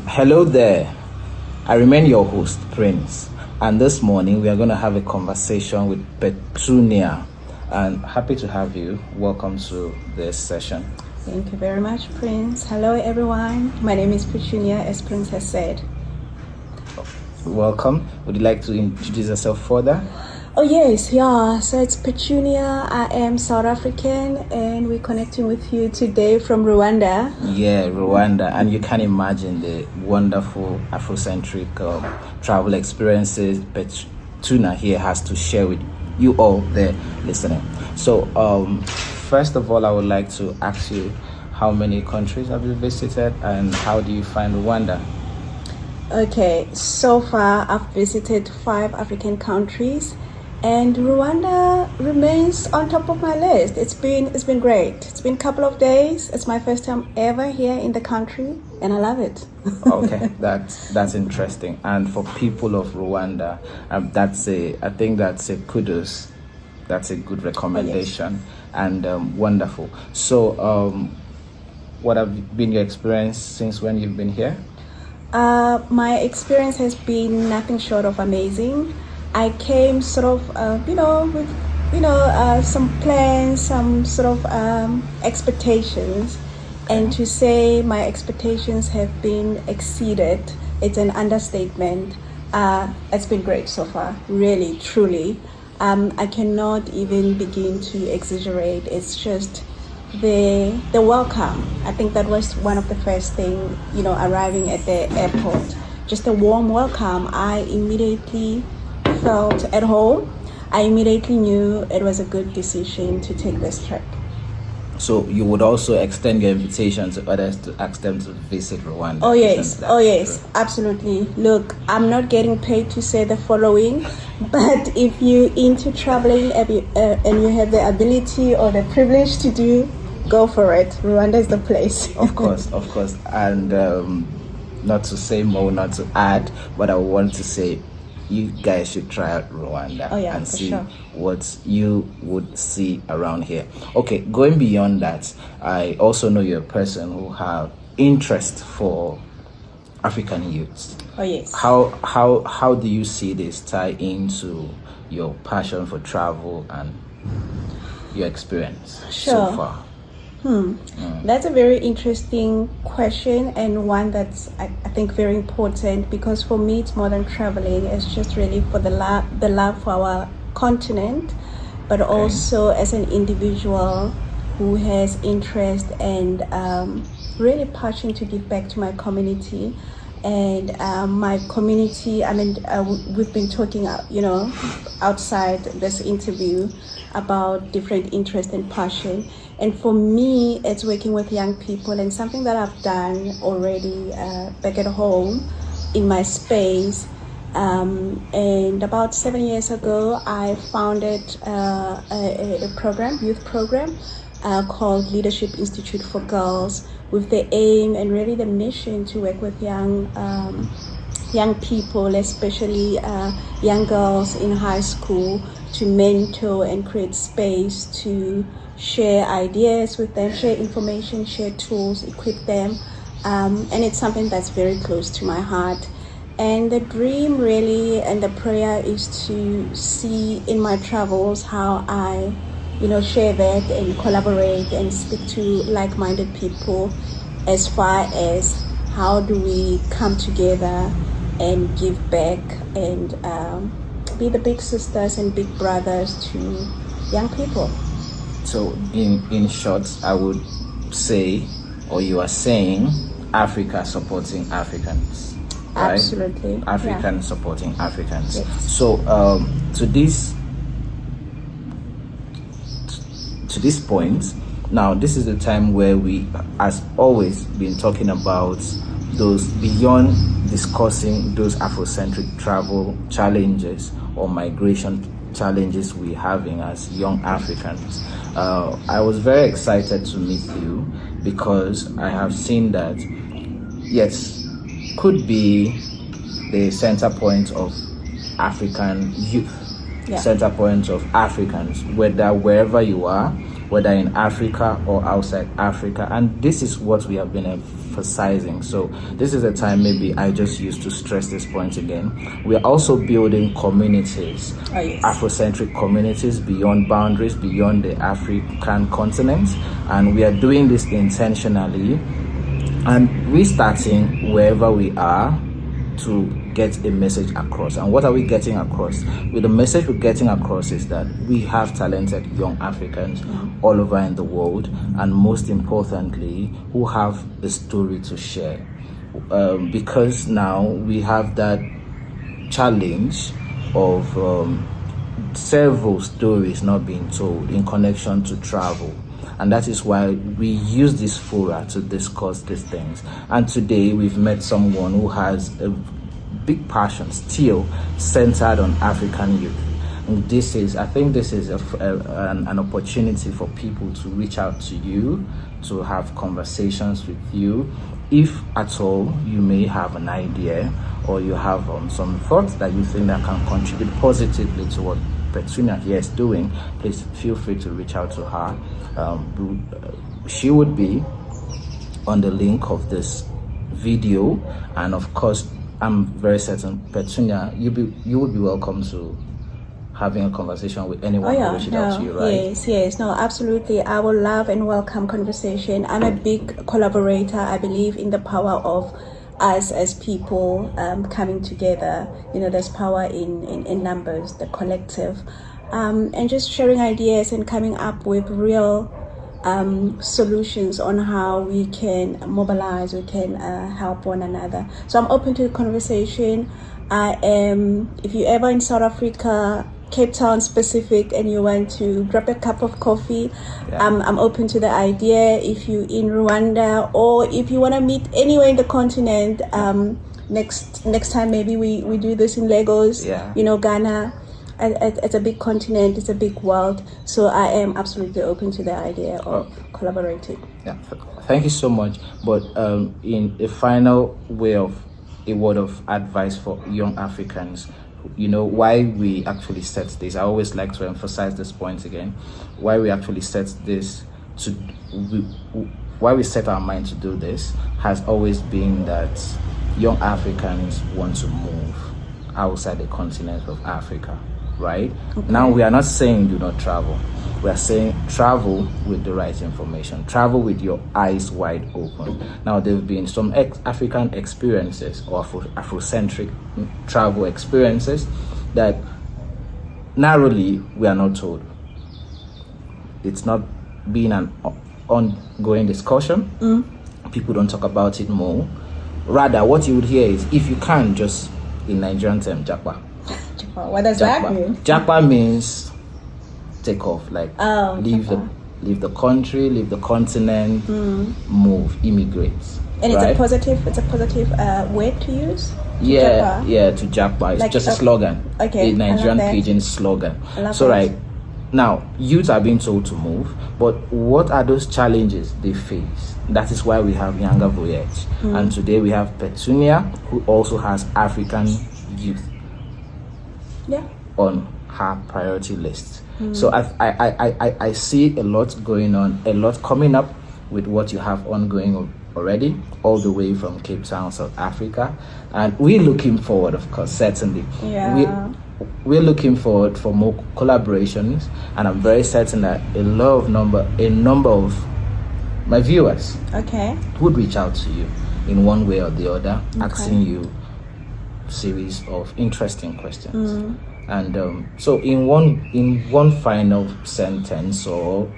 Hello there. I remain your host, Prince. And this morning we are going to have a conversation with Petunia. And happy to have you. Welcome to this session. Thank you very much, Prince. Hello, everyone. My name is Petunia, as Prince has said. Welcome. Would you like to introduce yourself further? Oh, yes, yeah. So it's Petunia. I am South African, and we're connecting with you today from Rwanda. Yeah, Rwanda. And you can imagine the wonderful Afrocentric travel experiences Petunia here has to share with you all there listening. So, first of all, I would like to ask you, how many countries have you visited and how do you find Rwanda? Okay, so far I've visited 5 African countries, and Rwanda remains on top of my list. It's been great. It's been a couple of days. It's my first time ever here in the country, and I love it. Okay, that's interesting. And for people of Rwanda, I think that's a kudos. That's a good recommendation. Oh, yes. And wonderful. So, what have been your experience since when you've been here? My experience has been nothing short of amazing. I came sort of, with, some plans, some sort of expectations. And to say my expectations have been exceeded, it's an understatement. It's been great so far, really, truly. I cannot even begin to exaggerate. It's just the welcome. I think that was one of the first thing, arriving at the airport. Just a warm welcome. I immediately felt at home. I immediately knew it was a good decision to take this trip. So you would also extend your invitation to others to ask them to visit Rwanda? Oh yes, absolutely. Look, I'm not getting paid to say the following, but if you're into traveling and you have the ability or the privilege to do, go for it. Rwanda is the place. Of course. And not to say more, not to add, but I want to say you guys should try out Rwanda and see what you would see around here. Okay, going beyond that, I also know you're a person who have interest for African youths. Oh yes. How do you see this tie into your passion for travel and your experience so far? That's a very interesting question, and one that's I think very important, because for me it's more than traveling. It's just really for the love for our continent, but also as an individual who has interest and really passion to give back to my community. And my community, we've been talking outside this interview about different interest and passion. And for me, it's working with young people, and something that I've done already back at home in my space. And about 7 years ago, I founded a youth program called Leadership Institute for Girls, with the aim and really the mission to work with young people, especially young girls in high school, to mentor and create space to share ideas with them, share information, share tools, equip them. And it's something that's very close to my heart. And the dream really and the prayer is to see in my travels how I share that and collaborate and speak to like-minded people, as far as how do we come together and give back and be the big sisters and big brothers to young people. So in short, I would say, or you are saying, Africa supporting Africans, right? Absolutely. African supporting Africans. Yes. So to this point, now this is the time where we, as always, been talking about those beyond discussing those Afrocentric travel challenges or migration challenges we're having as young Africans. I was very excited to meet you because I have seen that, yes, could be the center point of African youth, center point of Africans, wherever you are, whether in Africa or outside Africa. And this is what we have been emphasizing. So this is a time maybe I just used to stress this point again. We are also building communities, Afrocentric communities beyond boundaries, beyond the African continent, and we are doing this intentionally and restarting wherever we are to get a message across. And what are we getting across? With the message we're getting across is that we have talented young Africans all over in the world, and most importantly, who have a story to share. Because now we have that challenge of several stories not being told in connection to travel. And that is why we use this fora to discuss these things. And today we've met someone who has a big passion still centered on African youth. And I think this is an opportunity for people to reach out to you, to have conversations with you. If at all you may have an idea or you have some thoughts that you think that can contribute positively to what Petunia here is doing, please feel free to reach out to her. She would be on the link of this video, and of course I'm very certain, Petunia, you would be welcome to having a conversation with anyone who reaches out to you, right? Yes, no, absolutely. I will love and welcome conversation. I'm a big collaborator. I believe in the power of us as people coming together. There's power in numbers, the collective, and just sharing ideas and coming up with real solutions on how we can mobilize, we can help one another. So I'm open to the conversation. If you're ever in South Africa, Cape Town specific, and you want to grab a cup of coffee, I'm open to the idea. If you're in Rwanda, or if you want to meet anywhere in the continent, next time maybe we do this in Lagos, Ghana. It's a big continent, it's a big world, so I am absolutely open to the idea of collaborating. Thank you so much. But in a final way of a word of advice for young Africans, why we actually set this, I always like to emphasize this point again, why we actually set this why we set our mind to do this has always been that young Africans want to move outside the continent of Africa, right? Okay. Now we are not saying do not travel. We are saying travel with the right information. Travel with your eyes wide open. Now there have been some African experiences or Afrocentric travel experiences that narrowly we are not told. It's not been an ongoing discussion. People don't talk about it more. Rather, what you would hear is, if you can, just in Nigerian term, Japa. What does that mean? Japa means take off, like leave the country, leave the continent, move, immigrate. And right? It's a positive word to use. To Japa. It's just a slogan. Okay, a Nigerian pidgin slogan. So right now, youth are being told to move, but what are those challenges they face? That is why we have Younger Voyage, and today we have Petunia, who also has African youth on her priority list. So I see a lot going on, a lot coming up with what you have ongoing already, all the way from Cape Town, South Africa, and we're looking forward, of course, certainly. We're looking forward for more collaborations, and I'm very certain that a number of my viewers would reach out to you in one way or the other, asking you a series of interesting questions. And so in one final sentence or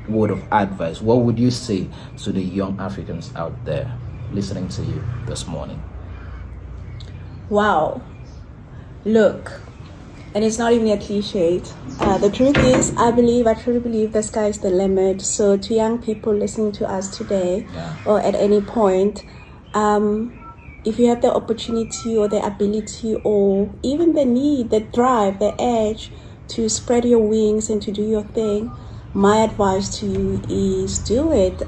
word of advice, what would you say to the young Africans out there listening to you this morning? Wow. Look, and it's not even a cliche. The truth is, I truly believe the sky is the limit. So to young people listening to us today, or at any point, if you have the opportunity or the ability or even the need, the drive, the edge to spread your wings and to do your thing, my advice to you is do it.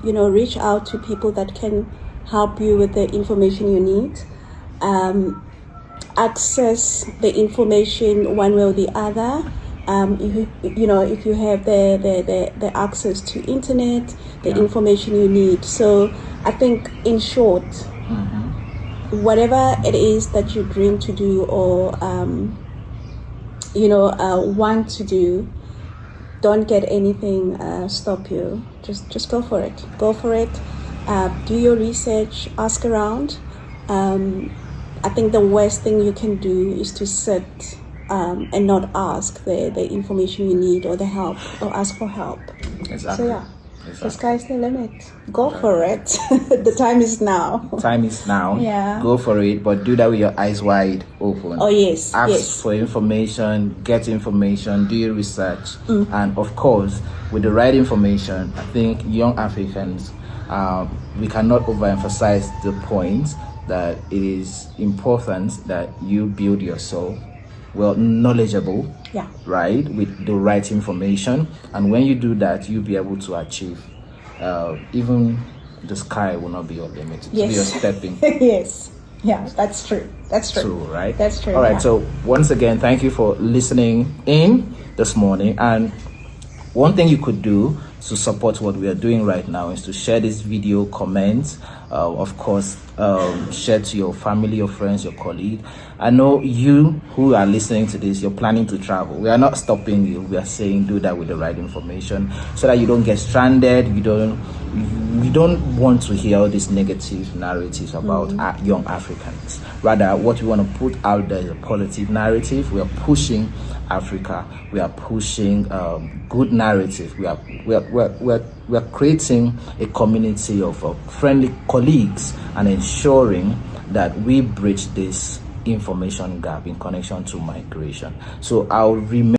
Reach out to people that can help you with the information you need. Access the information one way or the other. if you have the access to internet, the information you need. So I think, in short, whatever it is that you dream to do or want to do, don't get anything stop you. Just go for it. Go for it. Do your research. Ask around. I think the worst thing you can do is to sit and not ask the information you need or the help, or ask for help. Exactly. So yeah, the sky's the limit. Go for it. The time is now. Time is now. Yeah. Go for it, but do that with your eyes wide open. Oh yes. Ask for information, get information, do your research, and of course, with the right information, I think young Africans, we cannot overemphasize the point that it is important that you build yourself knowledgeable, right, with the right information, and when you do that, you'll be able to achieve even the sky will not be your limit. Yes. You're stepping. Yes. Yeah, that's true. That's true. True, right? That's true. All right. So once again, thank you for listening in this morning. And one thing you could do to support what we are doing right now is to share this video, comment, of course, share to your family, your friends, your colleague. I know you who are listening to this, you're planning to travel. We are not stopping you. We are saying do that with the right information so that you don't get stranded. We don't want to hear all these negative narratives about young Africans. Rather, what we want to put out there is a positive narrative. We are pushing Africa. We are pushing good narrative. We are creating a community of friendly colleagues and ensuring that we bridge this information gap in connection to migration. So I'll remain